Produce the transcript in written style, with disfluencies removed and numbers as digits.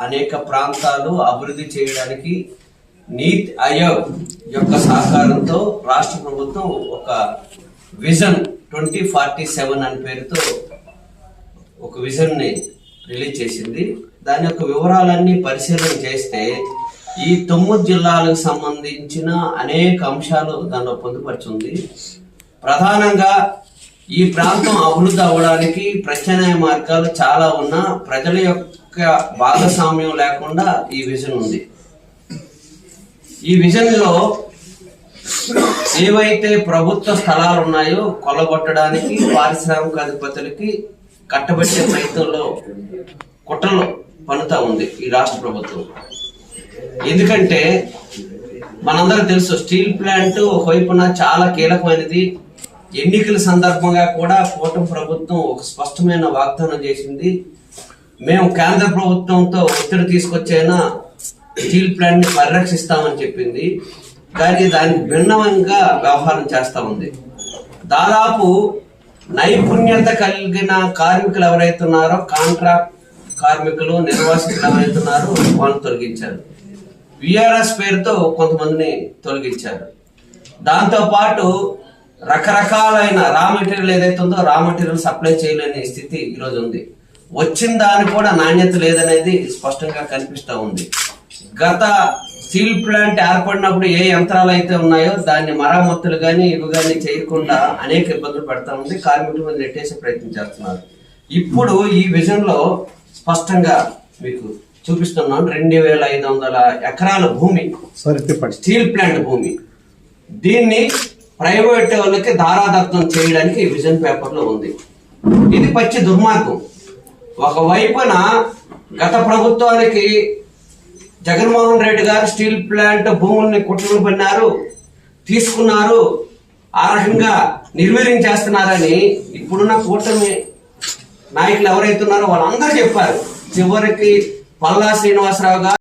అనేక ప్రాంతాలు అభివృద్ధి చేయడానికి నీతి ఆయోగ్ యొక్క సహకారంతో రాష్ట్ర ప్రభుత్వం ఒక విజన్ 2047 అనే పేరుతో ఒక విజన్ ని రిలీజ్ చేసింది. దాని యొక్క వివరాలన్నీ పరిశీలన చేస్తే ఈ 9 జిల్లాలకు సంబంధించిన అనేక అంశాలు దానిలో పొందుపరిచింది. ప్రధానంగా ఈ ప్రాంతం అభివృద్ధి అవ్వడానికి ప్రత్యామ్నాయ మార్గాలు చాలా ఉన్నా ప్రజల యొక్క భాగస్వామ్యం లేకుండా ఈ విజన్ ఉంది. ఈ విజన్ లో ఏవైతే ప్రభుత్వ స్థలాలు ఉన్నాయో కొల్లగొట్టడానికి పారిశ్రామిక అధిపతులకి కట్టబెట్టే ప్రయత్నంలో కుట్రలు పన్నుతా ఉంది ఈ రాష్ట్ర ప్రభుత్వం. ఎందుకంటే మనందరం తెలుసు, స్టీల్ ప్లాంట్ ఒకవైపున చాలా కీలకమైనది. ఎన్నికల సందర్భంగా కూడా కూటమి ప్రభుత్వం ఒక స్పష్టమైన వాగ్దానం చేసింది. మేము కేంద్ర ప్రభుత్వంతో ఒత్తిడి తీసుకొచ్చైనా స్టీల్ ప్లాంట్ ని పరిరక్షిస్తామని చెప్పింది. కానీ దానికి భిన్నంగా వ్యవహారం చేస్తా ఉంది. దాదాపు నైపుణ్యత కలిగిన కార్మికులు ఎవరైతే ఉన్నారో, కాంట్రాక్ట్ కార్మికులు, నిర్వాసితులు ఎవరైతే ఉన్నారో వాళ్ళని తొలగించారు. విఆర్ఎస్ పేరుతో కొంతమందిని తొలగించారు. దాంతో పాటు రకరకాలైన రా మెటీరియల్ ఏదైతే ఉందో రా మెటీరియల్ సప్లై చేయలేని స్థితి ఈరోజు ఉంది. వచ్చిన దాని కూడా నాణ్యత లేదనేది స్పష్టంగా కనిపిస్తూ ఉంది. గత స్టీల్ ప్లాంట్ ఏర్పడినప్పుడు ఏ యంత్రాలు అయితే ఉన్నాయో దాన్ని మరమ్మతులు కానీ ఇవి కానీ చేయకుండా అనేక ఇబ్బందులు పెడతా ఉంది. కార్మికుల మీద నెట్టేసే ప్రయత్నం చేస్తున్నారు. ఇప్పుడు ఈ విజన్ లో స్పష్టంగా మీకు చూపిస్తున్నాను. 2500 ఎకరాల భూమి స్టీల్ ప్లాంట్ భూమి, దీన్ని ప్రైవేట్ వాళ్ళకి దారాదత్తం చేయడానికి విజన్ పేపర్ లో ఉంది. ఇది పచ్చి దుర్మార్గం. ఒకవైపున గత ప్రభుత్వానికి జగన్మోహన్ రెడ్డి గారు స్టీల్ ప్లాంట్ భూముల్ని కుట్రలు పన్నారు, తీసుకున్నారు, ఆ రకంగా నిర్వీర్యం చేస్తున్నారని ఇప్పుడున్న కూటమి నాయకులు ఎవరైతే ఉన్నారో వాళ్ళందరూ చెప్పారు. చివరికి పల్లా శ్రీనివాసరావు గారు